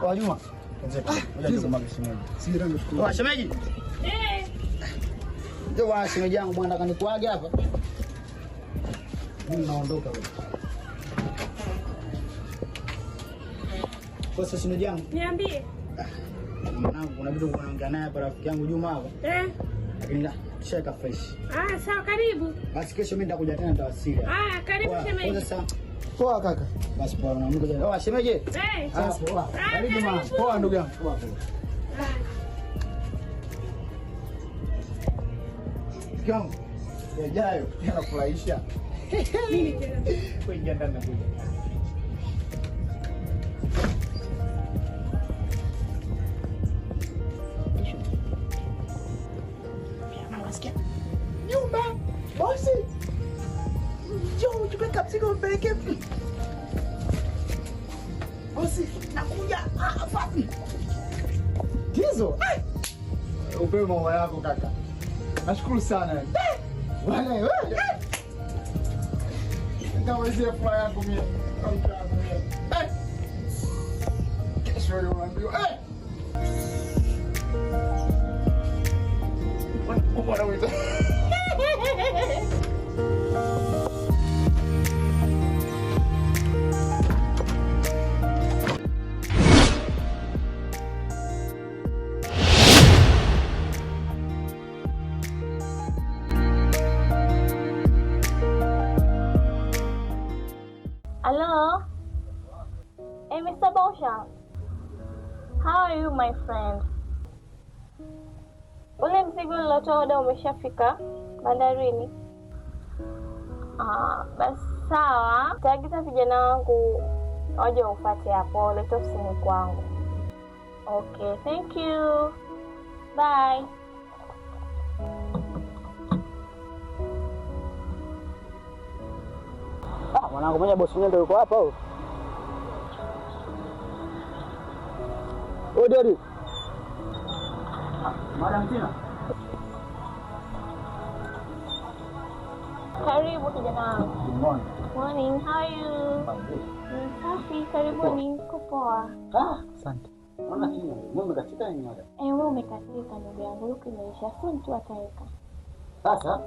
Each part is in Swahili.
Kwa Juma. Ngoja kumwaga shemeji. Sijira nashukuru. Wa shemeji? Ndio wa shemeji yangu bwana kanikuage hapa. Mimi naondoka wewe. Kwa sasa shemeji yangu. Niambie. Mwanangu kuna vitu kunaongea naye hapa rafiki yangu Juma hapa. Lakini shaka fresh. Sawa karibu. Basi kesho mimi nitakuja tena nitawasili. Karibu shemeji. Sasa poa kaka. Basi poa na Mungu jana. Oh shemeji. Poa. Karibu mama. Poa ndugu yangu. Poa poa. Yangu. Yajayo yanafurahisha. Mimi tena. Kuingia ndani na kuja. Nyumba. Bosi. Njoo uchukue kapsiko mpeleke. Bosi, nakuja. Fafi. Tizo. Upewe mama yako kaka. Nashukuru sana. Bwana wewe. Nitawezea furaha yangu mimi. Kesho leo naambiwa. Bwana wewe. Hello? Hey, Mr. Bosha. How are you, my friend? Ule mzigo nilotoa oda umeshafika bandarini? Basi sawa. Nitaagiza vijana wangu waje ufuate hapo, ulete ofisini kwangu. Okay, thank you. Bye. Mwanangu mwenye bosi ndio yuko hapa au? Odi. Madam Tina. Karibu kijana wangu. Good morning. Morning, how are you? Safi, karibuni. Niko poa. Asante. Mbona hii mume katika nini hapa? Wewe umekatika ndugu yangu, yuko imeisha soon tu ataweka. Sasa?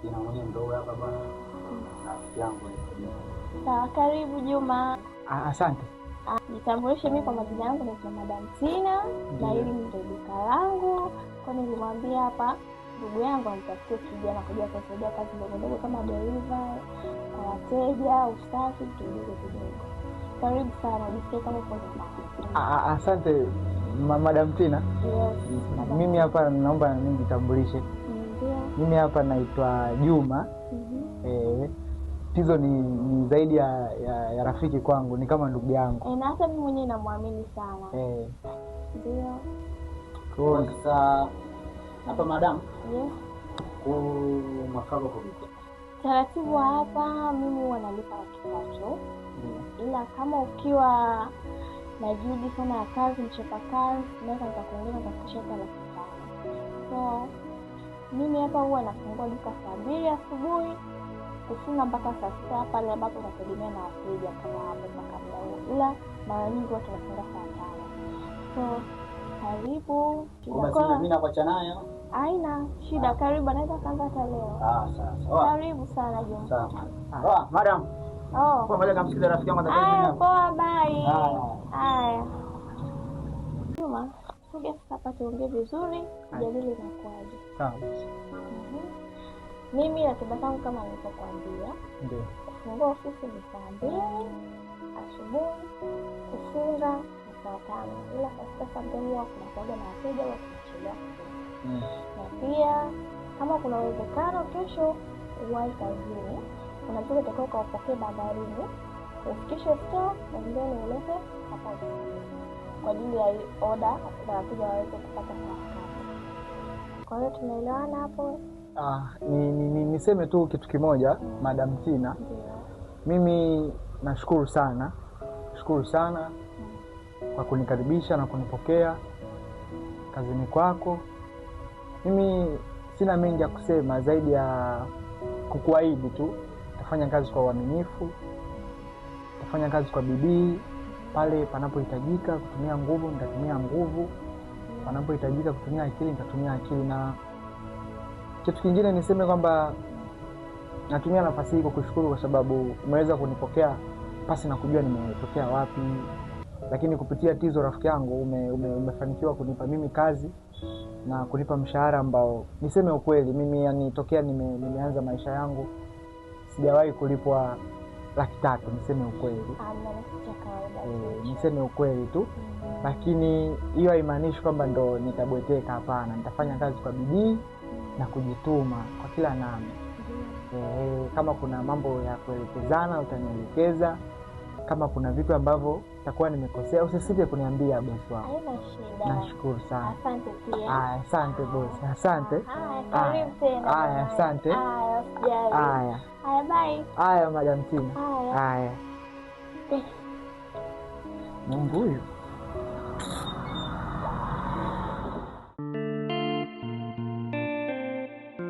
Ina mwenye mdogo hapa bwana. Rafiki yangu ni. Sawa, karibu Juma. Asante. Nitambulishe mimi kwa majina yangu naitwa Madam Tina na hili ndio duka langu. Kwa nilimwambia hapa ndugu yangu anitafutie kijana kuja kusaidia kazi ndogo ndogo kama delivery kwa wateja, usafi, kidogo kidogo. Karibu sana, jisikie kama uko nyumbani. Asante Madam Tina. Yes. Mimi hapa naomba nijitambulishe. Ndio. Mimi hapa naitwa Juma. Tizo ni zaidi ya rafiki kwangu, ni kama ndugu yangu. Na hata mimi mwenyewe namwamini sana. Ndio. Kwa sasa hapa madam. Yes. Mwafaka kwa vipi? Taratibu hapa mimi huwa nalipa kipato. Ila kama ukiwa na juhudi sana ya kazi, mchapa kazi, naweza nikakuongeza kufikisha hata 500. So mimi hapa huwa nafungua duka saa 2 asubuhi kufunga mpaka saa 6 pale ambapo nategemea na wateja kama hapo mpaka muda huo. Ila mara nyingi watu wanafunga saa 5. So karibu. Kwa mimi nakuacha naye. Haina shida, karibu, anaweza kaanza hata leo. Sawa. Karibu sana Juma. Sawa. Madam. Kwa moja kamsikiza rafiki yangu atakuja. Poa, bye. Haya. Juma, sogea hapa tuongee vizuri, jadili na kwaje. Sawa. Mimi ratiba zangu kama nilivyokuambia. Ndio. Kufungua ofisi ni saa 2 asubuhi, kufunga ni saa 5. Ila katika sababu huwa kuna kuaga na wateja wa kuchelewa. Na pia kama kuna uwezekano kesho uwahi kazini, kuna mtu atakao kuwapokea bandarini, ufikishe store na ndio ulete hapa kwa ajili ya order na wateja waweze kupata haraka. Kwa hiyo tunaelewana hapo? Niseme tu kitu kimoja, Madam Tina. Mimi nashukuru sana kwa kunikaribisha na kunipokea kazini kwako. Mimi sina mengi ya kusema zaidi ya kukuahidi tu tafanya kazi kwa uaminifu, tafanya kazi kwa bidii pale panapohitajika kutumia nguvu nitatumia nguvu, panapohitajika kutumia akili nitatumia akili. Na kitu kingine niseme kwamba natumia nafasi hii kukushukuru kwa sababu umeweza kunipokea pasi na kujua nimetokea wapi, lakini kupitia Tizo rafiki yangu umefanikiwa kunipa mimi kazi na kunipa mshahara ambao niseme ukweli mimi yani tokea nimeanza maisha yangu sijawahi kulipwa 300,000, niseme ukweli. Niseme ukweli tu. Lakini hiyo haimaanishi kwamba ndo nitabweteka, hapana. Nitafanya kazi kwa bidii na kujituma kwa kila namna. Kama kuna mambo ya kuelekezana utanielekeza. Kama kuna vitu ambavyo takuwa nimekosea usisite kuniambia bosi wangu. Haina shida. Nashukuru sana. Asante pia. Asante bosi. Asante. Karibu tena. Asante. Usijali. Bye. Madam Tina. Haya. Mungu huyu.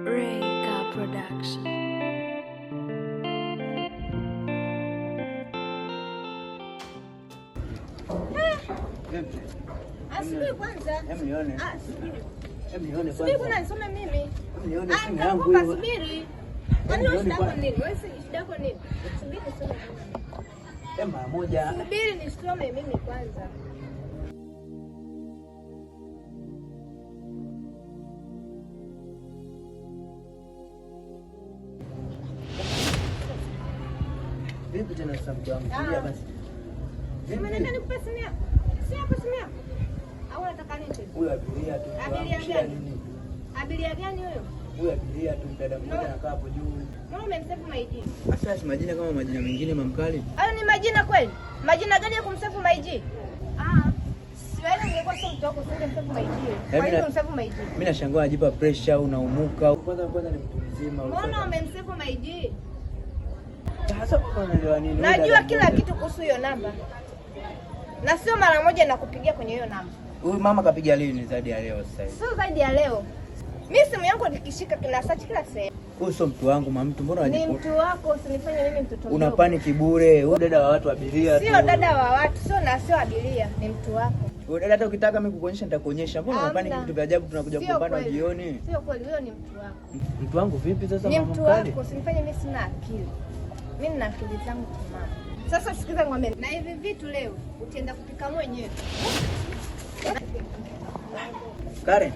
Rega Production. Asubiri kwanza. Hebu nione. Kwanza. Subiri kuna nisome mimi. Nione simu yangu hiyo. Subiri. Kwani shida yako nini? Wewe shida yako nini? Subiri nisome. Mara moja. Subiri nisome mimi kwanza. Vipi tena sasa mtu wangu? Kuja basi. Sema nenda nikupe simu yako. Si hapo simu yako. Au unataka nini tena? Huyo abiria tu. Abiria gani? Abiria gani huyo? Huyo abiria tu, dada mmoja anakaa hapo juu. Mbona umemsefu maiji? Sasa si majina kama majina mengine mamkali. Hayo ni majina kweli? Majina gani ya kumsefu maiji? Siwezi ningekuwa sio mtu wako usingemsefu maiji. Kwa nini umsefu maiji? Mimi nashangaa ajipa pressure unaumuka. Kwanza ni mtu mzima. Mbona umemsefu maiji? Sasa unaelewa nini? Najua kila kitu kuhusu hiyo namba. Na sio mara moja nakupigia kwenye hiyo namba. Huyu mama kapiga lini zaidi ya leo sasa hivi? Sio zaidi ya leo. Mimi simu yangu nikishika kila search kila sehemu. Huyu sio mtu wangu mama, mtu mbona unajipo? Ni mtu wako, usinifanye mimi mtoto mdogo. Una panic bure. Huyu dada wa watu abiria tu. Sio dada wa watu, sio abiria, ni mtu wako. Huyu dada hata ukitaka mimi kukuonyesha nitakuonyesha. Mbona una panic vitu vya ajabu tunakuja kugombana jioni? Sio kweli, huyo ni mtu wako. Mtu wangu vipi sasa mama mkali? Ni mtu wako, usinifanye mimi sina akili. Mimi nina akili zangu timamu. Sasa sikiza ngombe. Na hivi vitu leo utaenda kupika mwenyewe. Karen.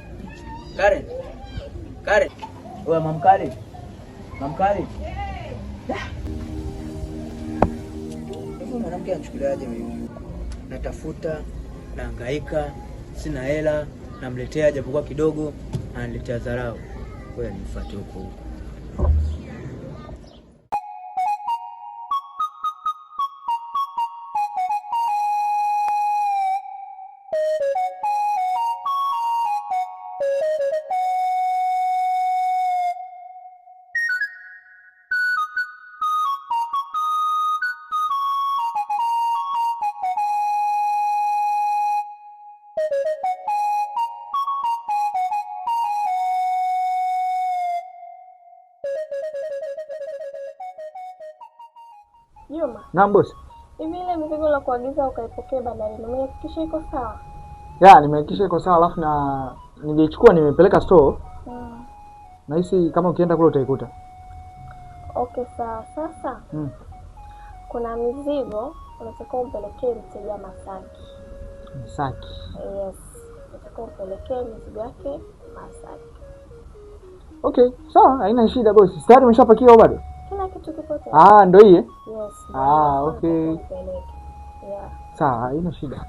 Wewe mamkali. Huyu mwanamke anachukuliaje mimi? Natafuta, nahangaika, sina hela, namletea japokuwa kidogo, ananiletea dharau. Wewe nifuate huko. Juma. Naam boss. Hivi ile mizigo la kuagiza ukaipokea bandarini, umehakikisha iko sawa? Nimehakikisha iko sawa, alafu na nilichukua nimepeleka store. Nahisi kama ukienda kule utaikuta. Okay, sawa. Sasa kuna mizigo unataka umpelekee mteja Masaki. Masaki? Yes. Unataka umpelekee mizigo yake Masaki. Okay, sawa, haina shida boss. Tayari umeshapakia au bado? Kila kitu kipo tayari. Ndio hii? Yes. Okay. Yeah. Sawa, haina shida.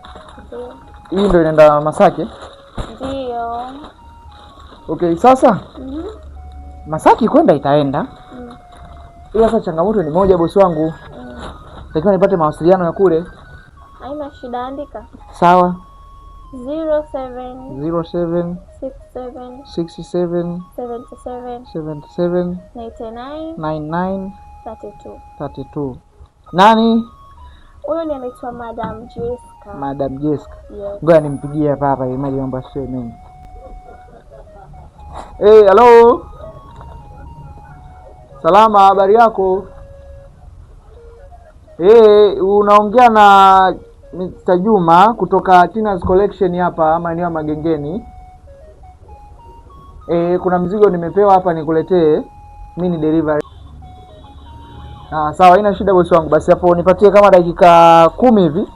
Hii ndio inaenda Masaki? Ndio. Okay, sasa Masaki kwenda itaenda. Ila sasa changamoto ni moja bosi wangu. Nataka nipate mawasiliano ya kule. Haina shida, andika. Sawa. 07 67 77 99 32. Nani? Huyo ni anaitwa Madam Jessica. Madam Jessica. Yes. Ngoja nimpigie hapa ili mambo sio mengi. Hello. Salama, habari yako? Unaongea na Mr. Juma kutoka Tina's Collection hapa maeneo ya Magengeni. Kuna mzigo nimepewa hapa nikuletee. Mimi ni delivery. Sawa, haina shida bosi wangu. Basi hapo nipatie kama dakika 10 hivi.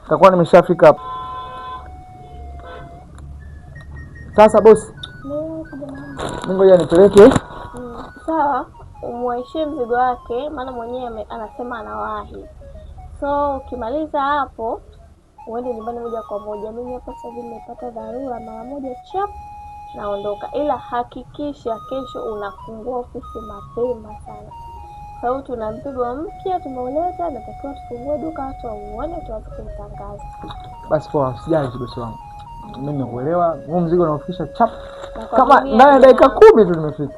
Nitakuwa nimeshafika hapo. Sasa bosi. Ngoja nipeleke. Sawa, umwachie mzigo wake maana mwenyewe anasema anawahi. So ukimaliza hapo uende nyumbani moja kwa moja. Mimi hapa sasa hivi nimepata dharura mara moja chap naondoka. Ila hakikisha kesho unafungua ofisi mapema sana. Sababu tuna mzigo mpya tumeuleta, natakiwa tufungue duka watu waone tuanze kutangaza. Basi poa, usijali bosi wangu. Mimi nimekuelewa. Huu mzigo unaofikisha chap. Kama ndani ya dakika 10 tu nimefika.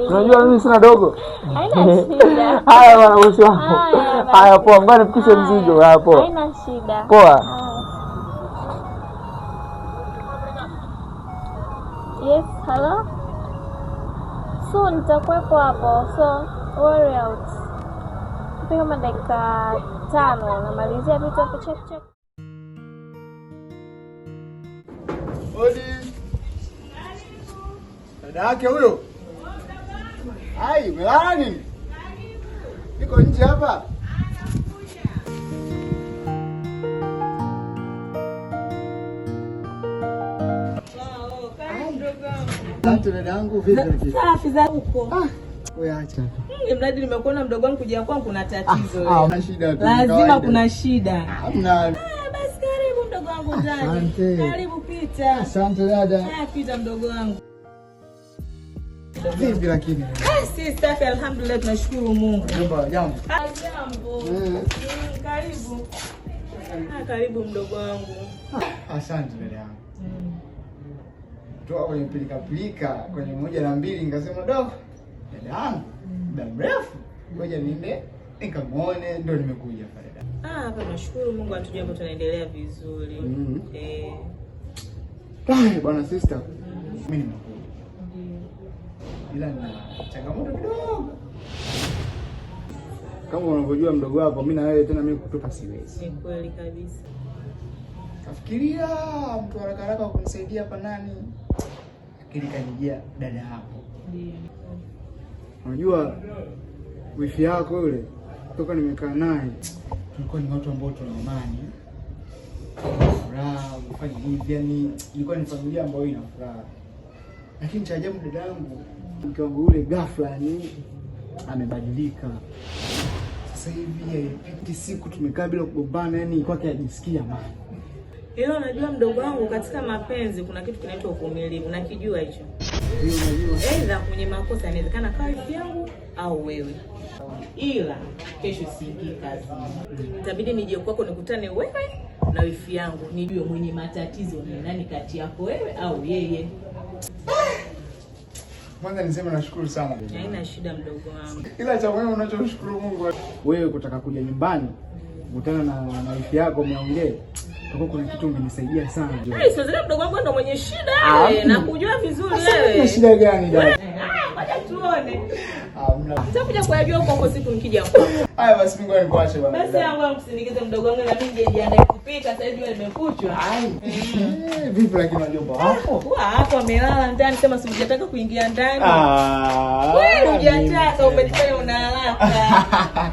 Unajua mimi sina dogo. Haina shida. Haya bwana bosi wangu. Haya poa, ngoja nifikishe mzigo hapo. Haina shida. Poa. Yes, hello. So nitakuwepo hapo. So worry out. Kama dakika 5 namalizia vitu hapo check. Odi. Dada yake huyo. Hai, umelala nini? Niko nje hapa. Asante dada yangu, vipi? Safi za huko. Wewe acha. Mradi nimekuona mdogo wangu kuja kwangu kuna tatizo. Kuna shida tu. Lazima kuna shida. Hamna. Basi karibu mdogo wangu ndani. Karibu pita. Asante dada. Pita mdogo wangu. Vipi lakini? Si safi, alhamdulillah, tunashukuru Mungu. Jambo. Jambo. Karibu. Karibu mdogo wangu. Asante dada yangu. Toa kwenye pilika kwenye 1 na 2 nikasema dada yangu muda mrefu ngoja niende nikamuone, ndio nimekuja hapa dada. Hapa nashukuru Mungu atujambo tunaendelea vizuri. Bwana sister. Mimi nimekuja. Ila na changamoto kidogo. Kama unavyojua mdogo wako mimi na wewe tena mimi kutoka siwezi. Ni kweli kabisa. Kafikiria mtu haraka kunisaidia hapa nani? Akili kanijia dada hapo. Ndio. Unajua wifi yako yule kutoka nimekaa naye tulikuwa ni watu ambao tuna amani. Furaha, ufanye hivi yani ilikuwa ni familia ambayo ina furaha. Lakini cha ajabu dada yangu mke wangu yule ghafla yani amebadilika. Sasa hivi haipiti siku tumekaa bila kugombana yani kwake ajisikia amani. Ila unajua mdogo wangu katika mapenzi kuna kitu kinaitwa uvumilivu, nakijua hicho. Ndio unajua. Aidha kwenye makosa inawezekana kazi yangu au wewe. Ila kesho siingii kazi. Itabidi nije kwako nikutane wewe na wifi yangu nijue mwenye matatizo ni nani kati yako wewe au yeye. Kwanza niseme nashukuru sana. Haina shida mdogo wangu. Ila cha muhimu unachoshukuru Mungu wewe kutaka kuja nyumbani kukutana na wifi yako mnaongea. Kwa kuna kitu umenisaidia sana. Siwezi mdogo wangu ndo mwenye shida wewe na kujua vizuri wewe. Una shida gani dada? Ngoja tuone. Mna. Nitakuja kujua kwa siku nikija huko. Haya basi Mungu anikuache bwana. Basi yangu amsindikize mdogo wangu na mimi nijiandae kupika sasa hivi nimekuchwa. Vipi lakini unajua hapo? Hapo amelala ndani sema sijataka kuingia ndani. Wewe hujataka umejifanya una haraka.